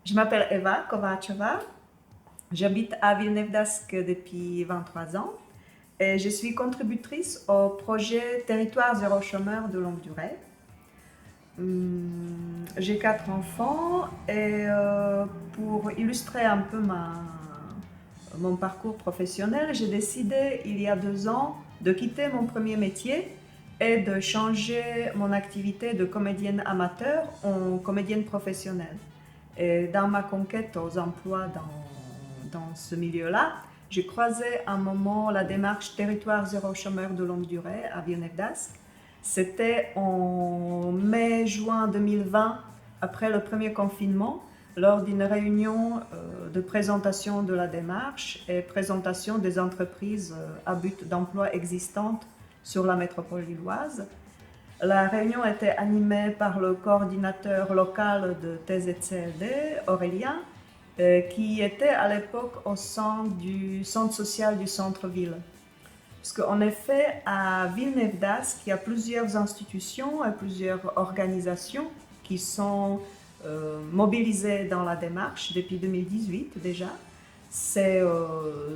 Je m'appelle Eva Kovacheva. J'habite à Villeneuve-d'Ascq depuis 23 ans et je suis contributrice au projet Territoire zéro chômeur de longue durée. J'ai 4 enfants et pour illustrer un peu mon parcours professionnel, j'ai décidé il y a 2 ans de quitter mon premier métier et de changer mon activité de comédienne amateur en comédienne professionnelle. Et dans ma conquête aux emplois dans ce milieu-là, j'ai croisé un moment la démarche Territoire zéro chômeur de longue durée à Villeneuve-d'Ascq. C'était en mai-juin 2020, après le premier confinement, lors d'une réunion de présentation de la démarche et présentation des entreprises à but d'emploi existantes sur la métropole lilloise. La réunion était animée par le coordinateur local de TZCLD, Aurélien, qui était à l'époque au sein du centre social du centre-ville. Parce qu'en effet, à Villeneuve-d'Ascq, il y a plusieurs institutions et plusieurs organisations qui sont mobilisées dans la démarche depuis 2018 déjà. C'est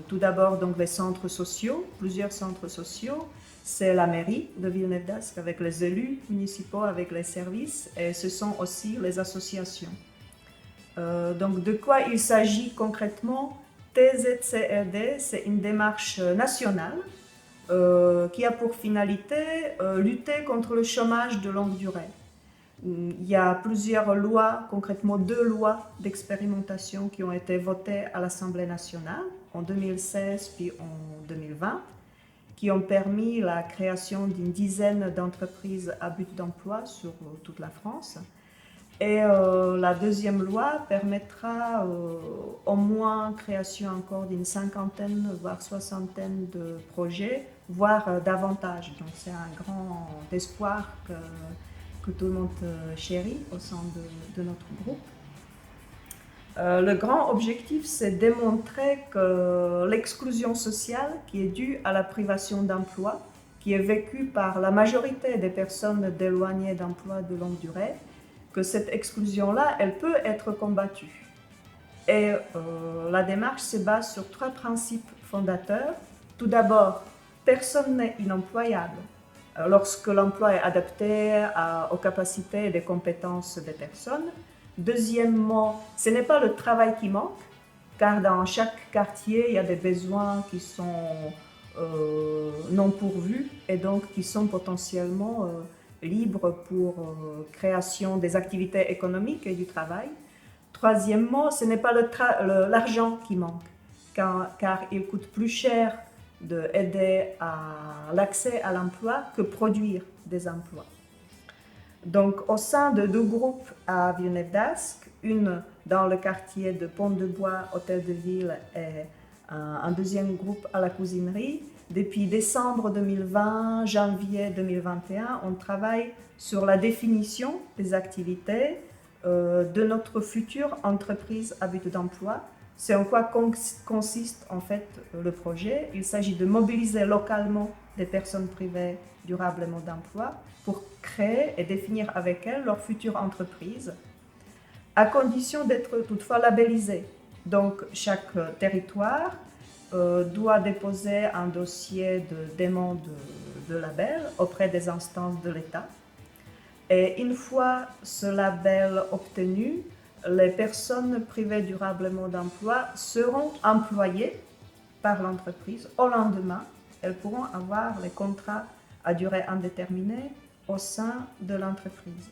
tout d'abord donc les centres sociaux, plusieurs centres sociaux. C'est la mairie de Villeneuve-d'Ascq avec les élus municipaux, avec les services, et ce sont aussi les associations. Donc de quoi il s'agit concrètement? TZCRD, c'est une démarche nationale qui a pour finalité lutter contre le chômage de longue durée. Il y a plusieurs lois, concrètement 2 lois d'expérimentation qui ont été votées à l'Assemblée nationale en 2016 puis en 2020, qui ont permis la création d'une dizaine d'entreprises à but d'emploi sur toute la France. Et la deuxième loi permettra au moins création encore d'une cinquantaine, voire soixantaine de projets, voire davantage. Donc c'est un grand espoir que tout le monde chérit au sein de notre groupe. Le grand objectif, c'est démontrer que l'exclusion sociale qui est due à la privation d'emploi, qui est vécue par la majorité des personnes éloignées d'emploi de longue durée, que cette exclusion-là, elle peut être combattue. Et la démarche se base sur 3 principes fondateurs. Tout d'abord, personne n'est inemployable. Lorsque l'emploi est adapté aux capacités et des compétences des personnes. Deuxièmement, ce n'est pas le travail qui manque, car dans chaque quartier, il y a des besoins qui sont non pourvus et donc qui sont potentiellement libres pour création des activités économiques et du travail. Troisièmement, ce n'est pas l'argent qui manque, car il coûte plus cher d'aider à l'accès à l'emploi que produire des emplois. Donc, au sein de 2 groupes à Villeneuve-d'Ascq, une dans le quartier de Pont-de-Bois, Hôtel de Ville, et un deuxième groupe à la cousinerie, depuis décembre 2020, janvier 2021, on travaille sur la définition des activités de notre future entreprise à but d'emploi. C'est en quoi consiste en fait le projet. Il s'agit de mobiliser localement des personnes privées durablement d'emploi pour créer et définir avec elles leur future entreprise, à condition d'être toutefois labellisé. Donc chaque territoire doit déposer un dossier de demande de label auprès des instances de l'État. Et une fois ce label obtenu, les personnes privées durablement d'emploi seront employées par l'entreprise. Au lendemain, elles pourront avoir les contrats à durée indéterminée au sein de l'entreprise.